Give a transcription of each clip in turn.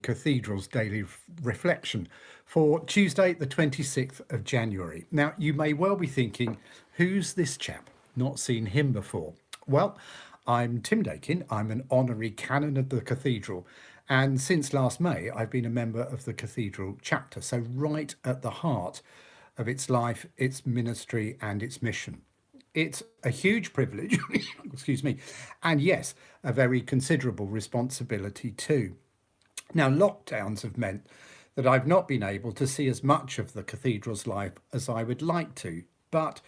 Cathedral's daily reflection for Tuesday, the 26th of January. Now, you may well be thinking, who's this chap? Not seen him before. Well, I'm Tim Dakin. I'm an honorary canon of the Cathedral. And since last May, I've been a member of the Cathedral chapter. So, right at the heart of its life, its ministry, and its mission. It's a huge privilege, excuse me, and yes, a very considerable responsibility too. Now, lockdowns have meant that I've not been able to see as much of the cathedral's life as I would like to, but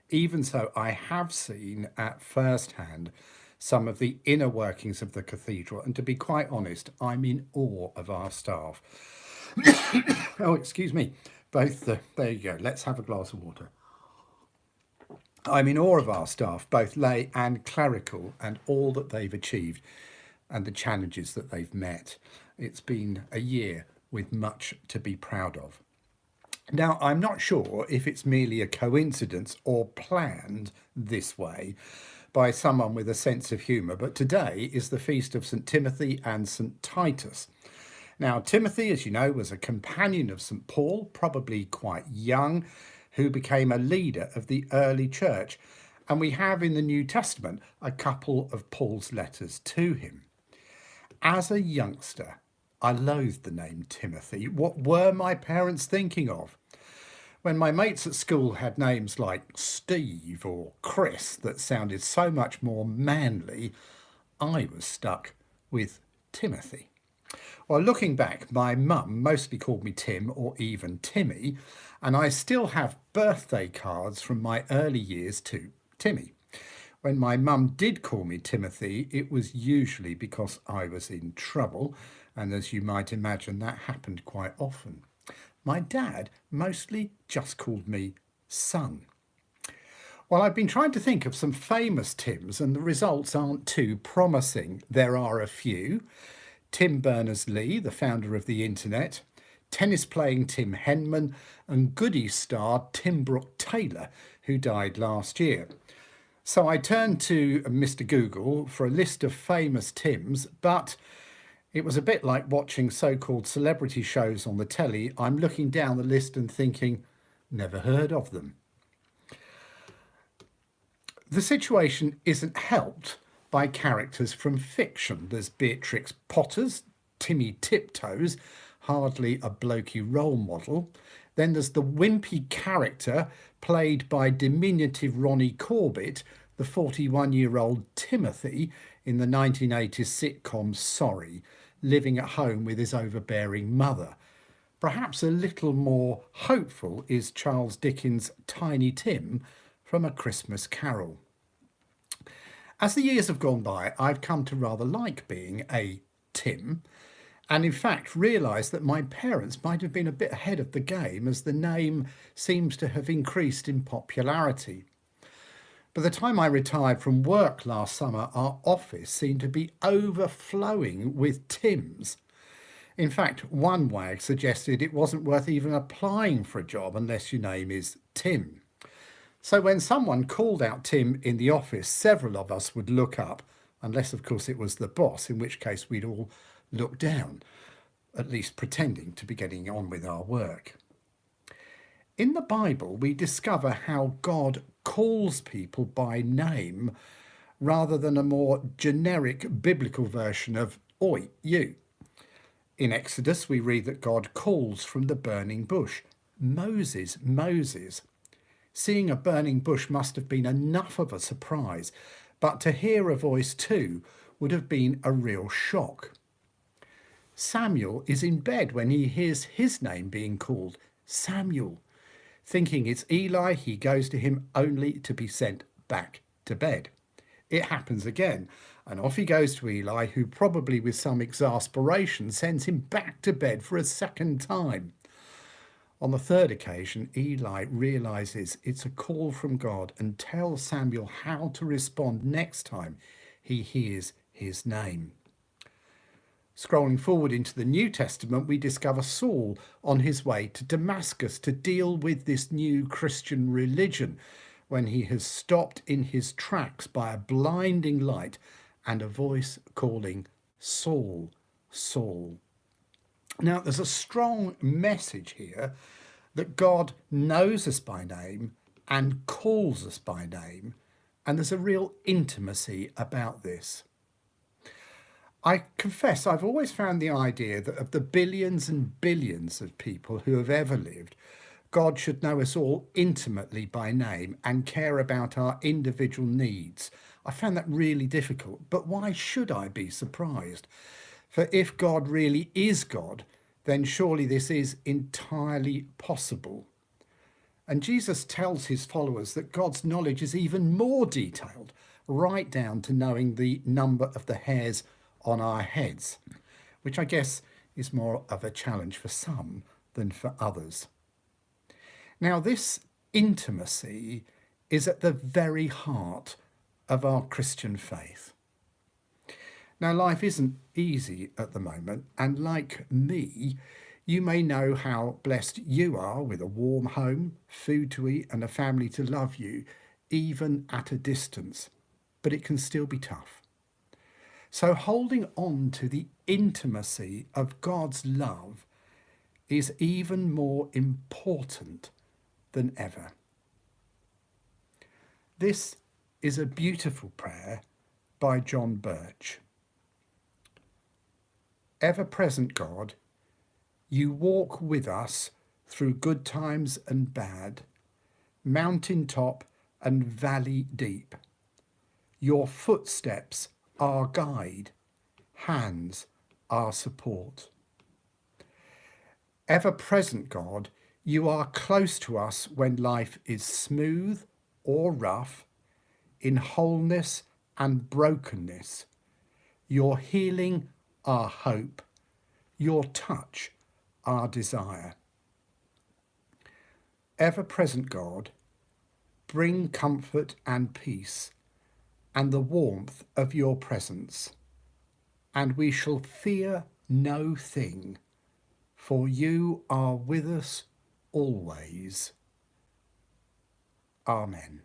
even so, I have seen at first hand some of the inner workings of the cathedral, and to be quite honest, I'm in awe of our staff. Oh, excuse me. There you go, let's have a glass of water. I'm in awe of our staff, both lay and clerical, and all that they've achieved and the challenges that they've met. It's been a year with much to be proud of. Now, I'm not sure if it's merely a coincidence or planned this way by someone with a sense of humour, but today is the feast of St Timothy and St Titus. Now, Timothy, as you know, was a companion of St Paul, probably quite young, who became a leader of the early church. And we have in the New Testament a couple of Paul's letters to him. As a youngster, I loathed the name Timothy. What were my parents thinking of? When my mates at school had names like Steve or Chris that sounded so much more manly, I was stuck with Timothy. Well, looking back, my mum mostly called me Tim or even Timmy, and I still have birthday cards from my early years to Timmy. When my mum did call me Timothy, it was usually because I was in trouble, and as you might imagine, that happened quite often. My dad mostly just called me son. Well, I've been trying to think of some famous Tims, and the results aren't too promising. There are a few. Tim Berners-Lee, the founder of the internet, tennis-playing Tim Henman, and Goodies star Tim Brooke-Taylor, who died last year. So I turned to Mr. Google for a list of famous Tims, but it was a bit like watching so-called celebrity shows on the telly. I'm looking down the list and thinking, never heard of them. The situation isn't helped by characters from fiction. There's Beatrix Potters, Timmy Tiptoes, hardly a blokey role model. Then there's the wimpy character played by diminutive Ronnie Corbett, the 41-year-old Timothy in the 1980s sitcom Sorry, living at home with his overbearing mother. Perhaps a little more hopeful is Charles Dickens' Tiny Tim from A Christmas Carol. As the years have gone by, I've come to rather like being a Tim, and in fact realised that my parents might have been a bit ahead of the game as the name seems to have increased in popularity. By the time I retired from work last summer, our office seemed to be overflowing with Tims. In fact, one wag suggested it wasn't worth even applying for a job unless your name is Tim. So when someone called out Tim in the office, several of us would look up, unless of course it was the boss, in which case we'd all look down, at least pretending to be getting on with our work. In the Bible, we discover how God calls people by name rather than a more generic biblical version of, "Oi, you." In Exodus, we read that God calls from the burning bush, "Moses, Moses." Seeing a burning bush must have been enough of a surprise, but to hear a voice too would have been a real shock. Samuel is in bed when he hears his name being called, Samuel. Thinking it's Eli, he goes to him only to be sent back to bed. It happens again, and off he goes to Eli, who probably with some exasperation sends him back to bed for a second time. On the third occasion, Eli realises it's a call from God and tells Samuel how to respond next time he hears his name. Scrolling forward into the New Testament, we discover Saul on his way to Damascus to deal with this new Christian religion when he has stopped in his tracks by a blinding light and a voice calling, "Saul, Saul." Now, there's a strong message here that God knows us by name and calls us by name, and there's a real intimacy about this. I confess I've always found the idea that of the billions and billions of people who have ever lived, God should know us all intimately by name and care about our individual needs. I found that really difficult, but why should I be surprised? For if God really is God, then surely this is entirely possible. And Jesus tells his followers that God's knowledge is even more detailed, right down to knowing the number of the hairs on our heads, which I guess is more of a challenge for some than for others. Now, this intimacy is at the very heart of our Christian faith. Now, life isn't easy at the moment, and like me, you may know how blessed you are with a warm home, food to eat, and a family to love you, even at a distance. But it can still be tough. So holding on to the intimacy of God's love is even more important than ever. This is a beautiful prayer by John Birch. Ever-present God, you walk with us through good times and bad, mountain top and valley deep. Your footsteps our guide, hands our support. Ever-present God, you are close to us when life is smooth or rough, in wholeness and brokenness. Your healing our hope, your touch our desire. Ever-present God, bring comfort and peace and the warmth of your presence, and we shall fear no thing, for you are with us always. Amen.